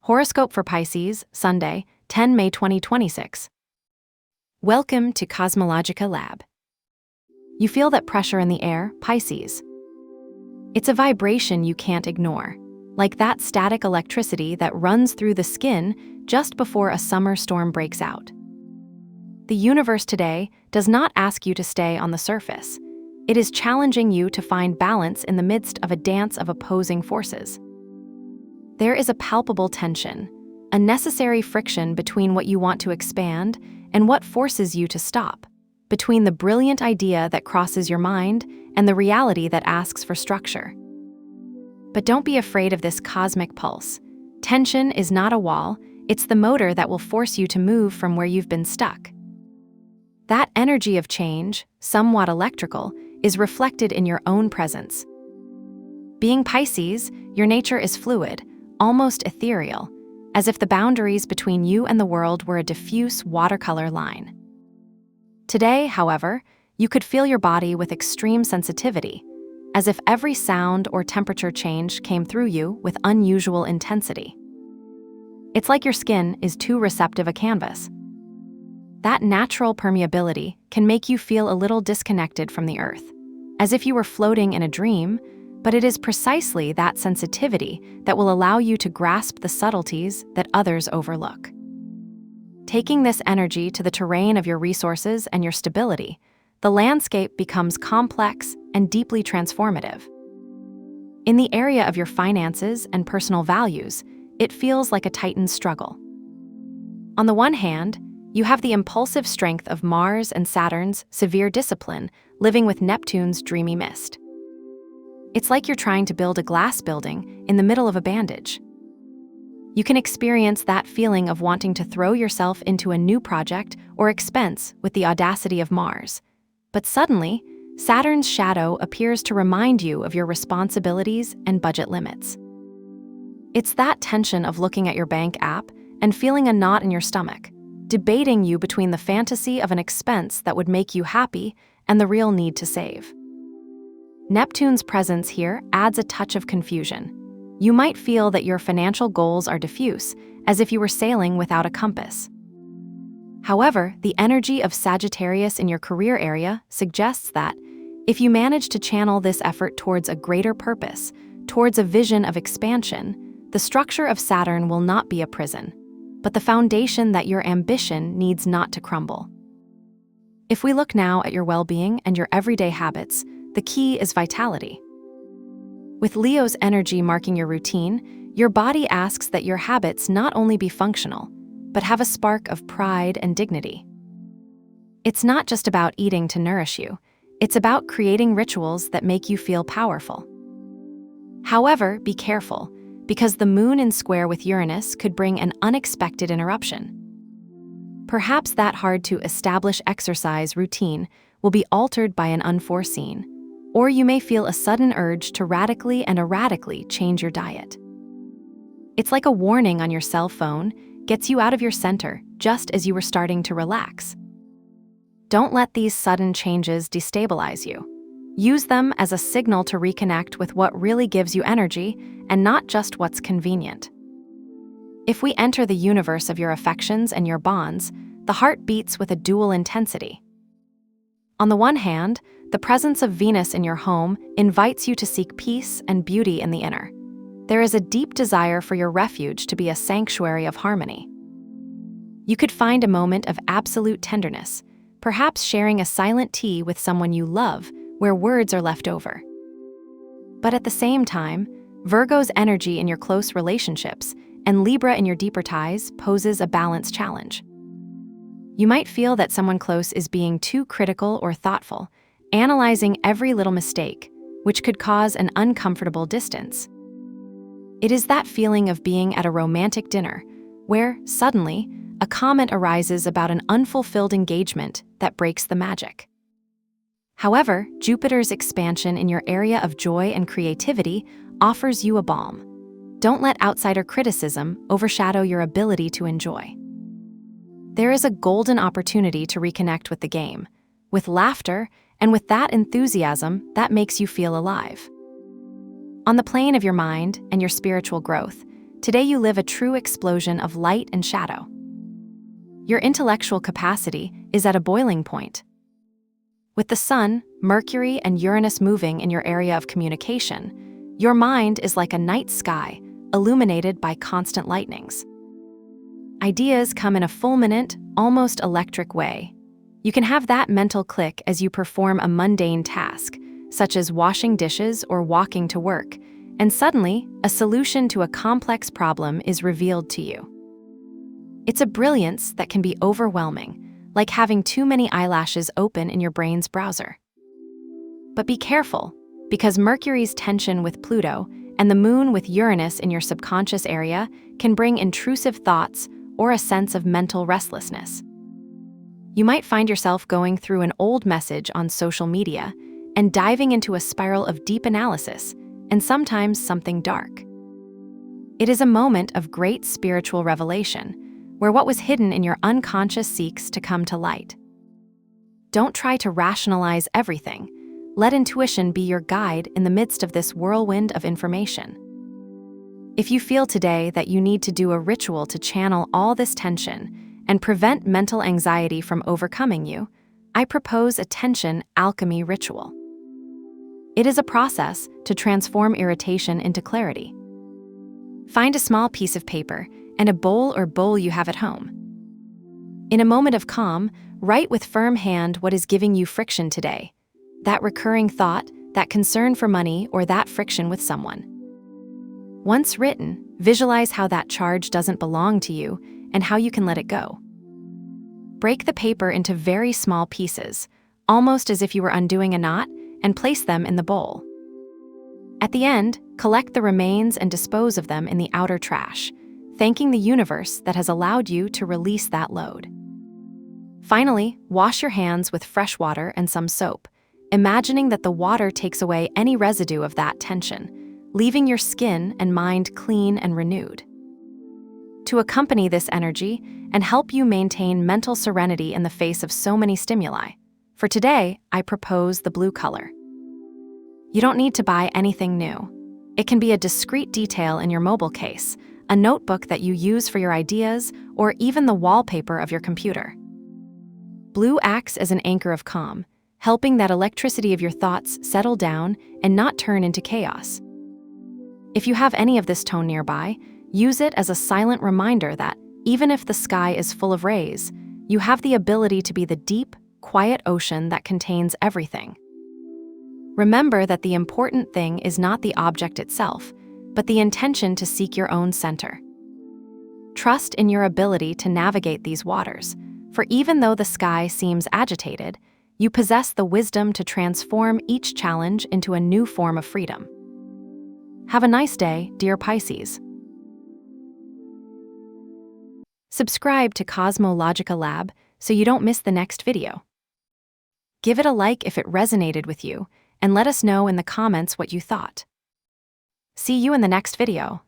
Horoscope for Pisces, Sunday, 10 May 2026. Welcome to CosmologicaLab. You feel that pressure in the air, Pisces. It's a vibration you can't ignore, like that static electricity that runs through the skin just before a summer storm breaks out. The universe today does not ask you to stay on the surface. It is challenging you to find balance in the midst of a dance of opposing forces. There is a palpable tension, a necessary friction between what you want to expand and what forces you to stop, between the brilliant idea that crosses your mind and the reality that asks for structure. But don't be afraid of this cosmic pulse. Tension is not a wall, it's the motor that will force you to move from where you've been stuck. That energy of change, somewhat electrical, is reflected in your own presence. Being Pisces, your nature is fluid, almost ethereal, as if the boundaries between you and the world were a diffuse watercolor line. Today, however, you could feel your body with extreme sensitivity, as if every sound or temperature change came through you with unusual intensity. It's like your skin is too receptive a canvas. That natural permeability can make you feel a little disconnected from the earth, as if you were floating in a dream, but it is precisely that sensitivity that will allow you to grasp the subtleties that others overlook. Taking this energy to the terrain of your resources and your stability, the landscape becomes complex and deeply transformative. In the area of your finances and personal values, it feels like a titan's struggle. On the one hand, you have the impulsive strength of Mars and Saturn's severe discipline living with Neptune's dreamy mist. It's like you're trying to build a glass building in the middle of a bandage. You can experience that feeling of wanting to throw yourself into a new project or expense with the audacity of Mars. But suddenly, Saturn's shadow appears to remind you of your responsibilities and budget limits. It's that tension of looking at your bank app and feeling a knot in your stomach, debating you between the fantasy of an expense that would make you happy and the real need to save. Neptune's presence here adds a touch of confusion. You might feel that your financial goals are diffuse, as if you were sailing without a compass. However, the energy of Sagittarius in your career area suggests that, if you manage to channel this effort towards a greater purpose, towards a vision of expansion, the structure of Saturn will not be a prison, but the foundation that your ambition needs not to crumble. If we look now at your well-being and your everyday habits, the key is vitality. With Leo's energy marking your routine, your body asks that your habits not only be functional, but have a spark of pride and dignity. It's not just about eating to nourish you, it's about creating rituals that make you feel powerful. However, be careful, because the moon in square with Uranus could bring an unexpected interruption. Perhaps that hard-to-establish exercise routine will be altered by an unforeseen, or you may feel a sudden urge to radically and erratically change your diet. It's like a warning on your cell phone gets you out of your center just as you were starting to relax. Don't let these sudden changes destabilize you. Use them as a signal to reconnect with what really gives you energy and not just what's convenient. If we enter the universe of your affections and your bonds, the heart beats with a dual intensity. On the one hand, the presence of Venus in your home invites you to seek peace and beauty in the inner. There is a deep desire for your refuge to be a sanctuary of harmony. You could find a moment of absolute tenderness, perhaps sharing a silent tea with someone you love where words are left over. But at the same time, Virgo's energy in your close relationships and Libra in your deeper ties poses a balance challenge. You might feel that someone close is being too critical or thoughtful, analyzing every little mistake, which could cause an uncomfortable distance. It is that feeling of being at a romantic dinner, where, suddenly, a comment arises about an unfulfilled engagement that breaks the magic. However, Jupiter's expansion in your area of joy and creativity offers you a balm. Don't let outsider criticism overshadow your ability to enjoy. There is a golden opportunity to reconnect with the game, with laughter, and with that enthusiasm that makes you feel alive. On the plane of your mind and your spiritual growth, Today you live a true explosion of light and shadow. Your intellectual capacity is at a boiling point. With the Sun, Mercury, and Uranus moving in your area of communication, your mind is like a night sky, illuminated by constant lightnings. Ideas come in a fulminant, almost electric way. You can have that mental click as you perform a mundane task, such as washing dishes or walking to work, and suddenly, a solution to a complex problem is revealed to you. It's a brilliance that can be overwhelming, like having too many eyelashes open in your brain's browser. But be careful, because Mercury's tension with Pluto and the Moon with Uranus in your subconscious area can bring intrusive thoughts or a sense of mental restlessness. You might find yourself going through an old message on social media and diving into a spiral of deep analysis, and sometimes something dark. It is a moment of great spiritual revelation, where what was hidden in your unconscious seeks to come to light. Don't try to rationalize everything. Let intuition be your guide in the midst of this whirlwind of information. If you feel today that you need to do a ritual to channel all this tension and prevent mental anxiety from overcoming you, I propose a tension alchemy ritual. It is a process to transform irritation into clarity. Find a small piece of paper and a bowl you have at home. In a moment of calm, write with firm hand what is giving you friction today. That recurring thought, that concern for money, or that friction with someone. Once written, visualize how that charge doesn't belong to you and how you can let it go. Break the paper into very small pieces, almost as if you were undoing a knot, and place them in the bowl. At the end, collect the remains and dispose of them in the outer trash, thanking the universe that has allowed you to release that load. Finally, wash your hands with fresh water and some soap, imagining that the water takes away any residue of that tension, leaving your skin and mind clean and renewed. To accompany this energy and help you maintain mental serenity in the face of so many stimuli, for today, I propose the blue color. You don't need to buy anything new. It can be a discreet detail in your mobile case, a notebook that you use for your ideas, or even the wallpaper of your computer. Blue acts as an anchor of calm, helping that electricity of your thoughts settle down and not turn into chaos. If you have any of this tone nearby, use it as a silent reminder that, even if the sky is full of rays, you have the ability to be the deep, quiet ocean that contains everything. Remember that the important thing is not the object itself, but the intention to seek your own center. Trust in your ability to navigate these waters, for even though the sky seems agitated, you possess the wisdom to transform each challenge into a new form of freedom. Have a nice day, dear Pisces. Subscribe to CosmologicaLab so you don't miss the next video. Give it a like if it resonated with you, and let us know in the comments what you thought. See you in the next video.